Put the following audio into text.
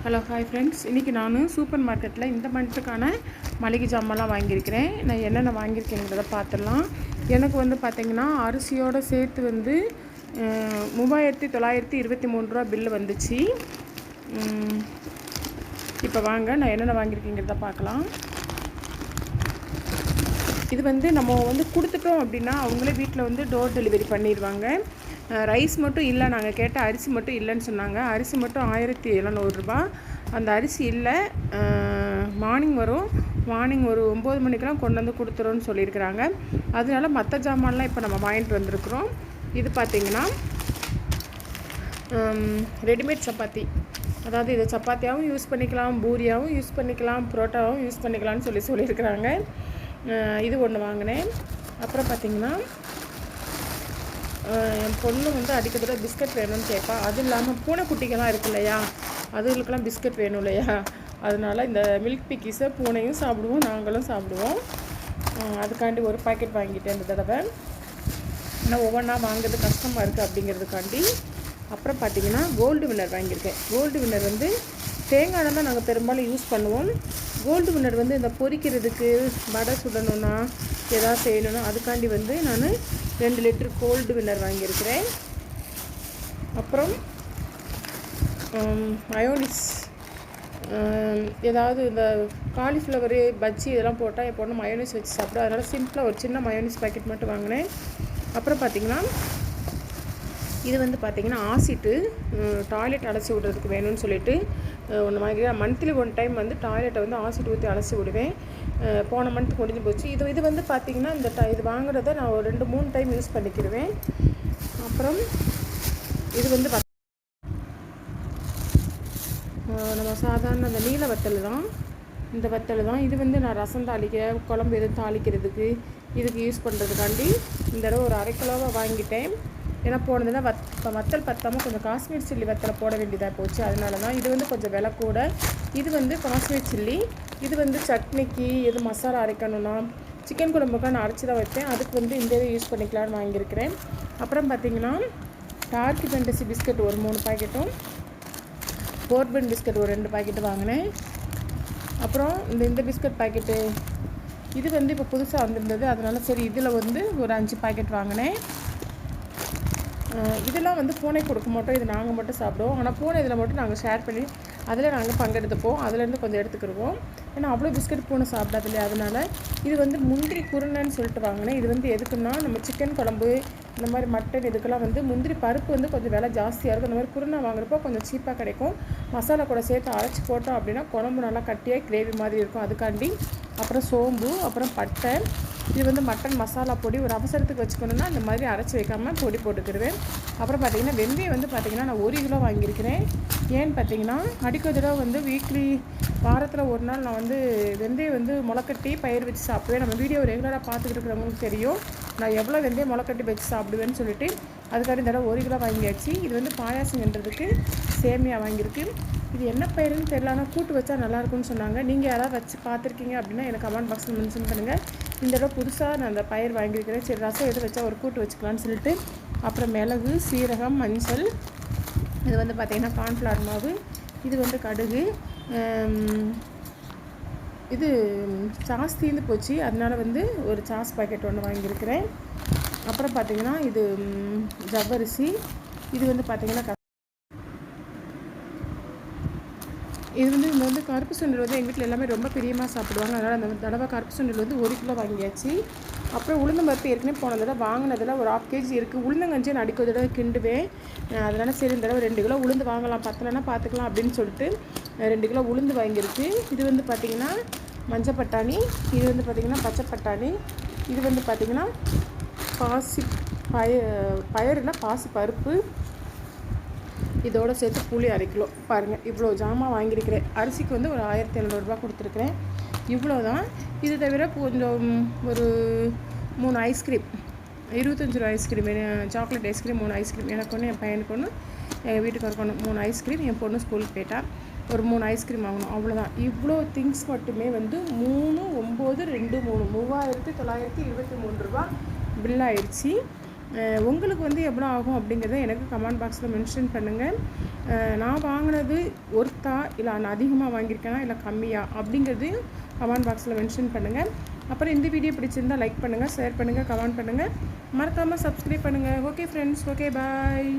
Hello hi friends, இன்றைக்கி நான் super மார்க்கெட்டில் இந்த மந்த்துக்கான மளிகை ஜாமான்லாம் வாங்கியிருக்கிறேன். நான் என்னென்ன வாங்கியிருக்கேங்கிறத பார்த்துடலாம். எனக்கு வந்து பார்த்திங்கன்னா அரிசியோடு சேர்த்து வந்து 3923 பில்லு வந்துச்சு. இப்போ வாங்க நான் என்னென்ன வாங்கியிருக்கேங்கிறத பார்க்கலாம். இது வந்து நம்ம வந்து கொடுத்துட்டோம் அப்படின்னா அவங்களே வீட்டில் வந்து டோர் டெலிவரி பண்ணிடுவாங்க. ரைஸ் மட்டும் இல்லை, நாங்கள் கேட்ட அரிசி மட்டும் இல்லைன்னு சொன்னாங்க. அரிசி மட்டும் 1700 அந்த அரிசி இல்லை. மார்னிங் வரும், மார்னிங் ஒரு 9 மணிக்கெலாம் கொண்டு வந்து கொடுத்துருன்னு சொல்லியிருக்கிறாங்க. அதனால மற்ற ஜாமான்லாம் இப்போ நம்ம வாங்கிட்டு வந்திருக்கிறோம். இது பார்த்திங்கன்னா ரெடிமேட் சப்பாத்தி, அதாவது இதை சப்பாத்தியாகவும் யூஸ் பண்ணிக்கலாம், பூரியாகவும் யூஸ் பண்ணிக்கலாம், புரோட்டாவும் யூஸ் பண்ணிக்கலாம்னு சொல்லியிருக்கிறாங்க. இது ஒன்று வாங்கினேன். அப்புறம் பார்த்திங்கன்னா என் பொண்ணு வந்து அடிக்கடி பிஸ்கட் வேணும்னு கேட்பா. அது இல்லாமல் பூனைக்குட்டிகள்லாம் இருக்கு இல்லையா, அதுகளுக்கெல்லாம் பிஸ்கட் வேணும் இல்லையா, அதனால் இந்த மில்க் பிக்கீஸை பூனையும் சாப்பிடுவோம், நாங்களும் சாப்பிடுவோம். அதுக்காண்டி ஒரு பாக்கெட் வாங்கிட்டேன் இந்த தடவை. ஆனால் ஒவ்வொன்றா வாங்குறது கஷ்டமாக இருக்குது அப்படிங்கிறதுக்காண்டி. அப்புறம் பார்த்திங்கன்னா கோல்டு வின்னர் வாங்கியிருக்கேன். கோல்டு வின்னர் வந்து தேங்காய் எண்ணெய் தான் நாங்கள் பெரும்பாலும் யூஸ் பண்ணுவோம். கோல்டு வின்னர் வந்து இந்த பொரிக்கிறதுக்கு, வடை சுடணுன்னா, எதாவது செய்யணுன்னா அதுக்காண்டி வந்து நான் 2 லிட்டர் கோல்டு வின்னர் வாங்கியிருக்கிறேன். அப்புறம் மயோனிஸ், ஏதாவது இந்த காலிஃப்ளவரு, பஜ்ஜி இதெல்லாம் போட்டால் என் பொண்ணு மயோனிஸ் வச்சு சாப்பிடும். அதனால் சிம்பிளாக ஒரு சின்ன மயோனிஸ் பாக்கெட் மட்டும் வாங்கினேன். அப்புறம் பார்த்திங்கன்னா இது வந்து பார்த்திங்கன்னா ஆசிட்டு டாய்லெட் அலசி விடுறதுக்கு வேணும்னு சொல்லிட்டு ஒன்று வாங்கிக்கிறேன். மந்த்லி 1 டைம் வந்து டாய்லெட்டை வந்து ஆசிட் ஊற்றி அலசி விடுவேன். போன மந்த் முடிஞ்சு போச்சு. இது வந்து பார்த்திங்கன்னா இது வாங்குறத நான் ஒரு 2-3 டைம் யூஸ் பண்ணிக்கிடுவேன். அப்புறம் இது வந்து நம்ம சாதாரண அந்த நீல வத்தல் தான், இந்த வத்தல் தான். இது வந்து நான் ரசம் தாளிக்க, குழம்பு எதுவும் தாளிக்கிறதுக்கு இதுக்கு யூஸ் பண்ணுறதுக்காண்டி இந்த தடவை ஒரு 1/2 கிலோவாக வாங்கிட்டேன். ஏன்னா போனதுன்னா வத்தல் பத்தாமல் கொஞ்சம் காஷ்மீர் சில்லி வத்தலை போட வேண்டியதாக போச்சு. அதனால தான் இது வந்து கொஞ்சம் விலை கூட. இது வந்து காஷ்மீர் சில்லி. இது வந்து சட்னிக்கு எது மசாலா அரைக்கணும்னா, சிக்கன் குழம்புக்காக நான் அரைச்சி தான் வைப்பேன். அதுக்கு வந்து இந்த இதை யூஸ் பண்ணிக்கலான்னு வாங்கியிருக்கிறேன். அப்புறம் பார்த்திங்கன்னா டார்க் ஃபேண்டசி பிஸ்கட் ஒரு 3 பாக்கெட்டும், போர்பன் பிஸ்கட் ஒரு 2 பாக்கெட்டு வாங்கினேன். அப்புறம் இந்த பிஸ்கட் பாக்கெட்டு இது வந்து இப்போ புதுசாக வந்திருந்தது, அதனால சரி இதில் வந்து ஒரு 5 பாக்கெட் வாங்கினேன். இதெல்லாம் வந்து பூனை கொடுக்க மாட்டோம், இது நாங்கள் மட்டும் சாப்பிடுவோம். ஆனால் பூனை இதில் மட்டும் நாங்கள் ஷேர் பண்ணி அதில் நாங்கள் பங்கெடுத்துப்போம். அதுலேருந்து கொஞ்சம் எடுத்துக்கிடுவோம். ஏன்னா அவ்வளோ பிஸ்கட் பூனை சாப்பிடாது இல்லையா, அதனால். இது வந்து முந்திரி குருணைன்னு சொல்லிட்டு வாங்கினேன். இது வந்து எதுக்குன்னா நம்ம சிக்கன் குழம்பு, இந்த மாதிரி மட்டன் இதுக்கெல்லாம் வந்து முந்திரி பருப்பு வந்து கொஞ்சம் விலை ஜாஸ்தியாக இருக்கும். இந்த மாதிரி குருணை வாங்குறப்போ கொஞ்சம் சீப்பாக கிடைக்கும். மசாலா கூட சேர்த்து அரைச்சி போட்டோம் அப்படின்னா குழம்பு நல்லா கட்டியாக கிரேவி மாதிரி இருக்கும், அதுக்காண்டி. அப்புறம் சோம்பு, அப்புறம் பட்டை. இது வந்து மட்டன் மசாலா பொடி, ஒரு அவசரத்துக்கு வச்சுக்கணுன்னா இந்த மாதிரி அரைச்சி வைக்காமல் பொடி போட்டுக்கிடுவேன். அப்புறம் பார்த்திங்கன்னா வெந்தயம் வந்து பார்த்திங்கன்னா நான் 1 கிலோ வாங்கியிருக்கிறேன். ஏன்னு பார்த்திங்கன்னா அடிக்க தடவை வந்து வீக்லி வாரத்தில் ஒரு நாள் நான் வந்து வெந்தயம் வந்து முளைக்கட்டி பயிர் வச்சு சாப்பிடுவேன். நம்ம வீடியோ ரெகுலராக பார்த்துக்கிட்டு இருக்கிறவங்களுக்கு தெரியும் நான் எவ்வளோ வெந்தயம் முளைக்கட்டி வச்சு சாப்பிடுவேன்னு சொல்லிட்டு. அதுக்காண்டி இந்த தடவை 1 கிலோ வாங்கியாச்சு. இது வந்து பாயாசம்ன்றதுக்கு சேமியா வாங்கியிருக்கு. இது என்ன பயிருன்னு தெரியல, ஆனால் கூட்டு வச்சா நல்லாயிருக்கும்னு சொன்னாங்க. நீங்கள் யாராவது வச்சு பார்த்துருக்கீங்க அப்படின்னா எனக்கு கமெண்ட் பாக்ஸில் மென்ஷன் பண்ணுங்கள். இந்த தடவை புதுசாக நான் அந்த பயிர் வாங்கியிருக்கிறேன். சரி ரசம் எது வச்சா ஒரு கூட்டு வச்சுக்கலான்னு சொல்லிட்டு. அப்புறம் மிளகு, சீரகம், மஞ்சள், இது வந்து பார்த்திங்கன்னா கார்ன்ஃப்ளவர் மாவு, இது வந்து கடுகு. இது சாஸ் தீர்ந்து போச்சு, அதனால் வந்து ஒரு சாஸ் பாக்கெட் ஒன்று வாங்கியிருக்கிறேன். அப்புறம் பார்த்திங்கன்னா இது ஜவ்வரிசி. இது வந்து பார்த்திங்கன்னா இது வந்து கருப்பு சுண்டல் வந்து எங்கள் வீட்டில் எல்லாமே ரொம்ப பிரியமாக சாப்பிடுவாங்க. அதனால் அந்த தடவை கருப்பு சுண்டல் வந்து 1 கிலோ வாங்கியாச்சு. அப்புறம் உளுந்தம்பருப்பு ஏற்கனவே போன தடவை வாங்கினதில் ஒரு 1/2 kg இருக்குது. உளுந்தங்கஞ்சி நான் அடிக்க தடவை கிண்டுவேன். அதனால் சரி இந்த தடவை 2 கிலோ உளுந்து வாங்கலாம், பத்தலைன்னா பார்த்துக்கலாம் அப்படின்னு சொல்லிட்டு 2 கிலோ உளுந்து வாங்கியிருக்கு. இது வந்து பார்த்திங்கன்னா மஞ்சள் பட்டாணி, இது வந்து பார்த்திங்கன்னா பச்சை பட்டாணி, இது வந்து பார்த்திங்கன்னா பயறுனா பாசி பருப்பு, இதோடு சேர்த்து புளி 1/2 கிலோ. பாருங்கள் இவ்வளோ ஜாமான் வாங்கியிருக்கிறேன். அரிசிக்கு வந்து ஒரு 1700 கொடுத்துருக்குறேன். இவ்வளோ தான். இது தவிர கொஞ்சம் ஒரு 3 ice cream, 25 ice cream, chocolate ice cream 3 ice cream, எனக்கு ஒன்று, என் பையனுக்கு ஒன்று, எங்கள் வீட்டுக்கு ஒன்று, 3 ஐஸ்கிரீம். என் பொண்ணு ஸ்கூலுக்கு போயிட்டா, ஒரு 3 ஐஸ்கிரீம் வாங்கணும், அவ்வளோதான். இவ்வளோ திங்ஸ் மட்டுமே வந்து 3,923 3923 பில் ஆயிடுச்சு. உங்களுக்கு வந்து எவ்வளோ ஆகும் அப்படிங்கிறத எனக்கு கமெண்ட் பாக்ஸில் மென்ஷன் பண்ணுங்கள். நான் வாங்கினது ஒர்த்தா இல்லை நான் அதிகமாக வாங்கியிருக்கேனா இல்லை கம்மியா அப்படிங்கிறதையும் கமெண்ட் பாக்ஸில் மென்ஷன் பண்ணுங்கள். அப்புறம் இந்த வீடியோ பிடிச்சிருந்தால் லைக் பண்ணுங்கள், ஷேர் பண்ணுங்கள், கமெண்ட் பண்ணுங்கள், மறக்காமல் சப்ஸ்கிரைப் பண்ணுங்கள். Okay friends, okay bye.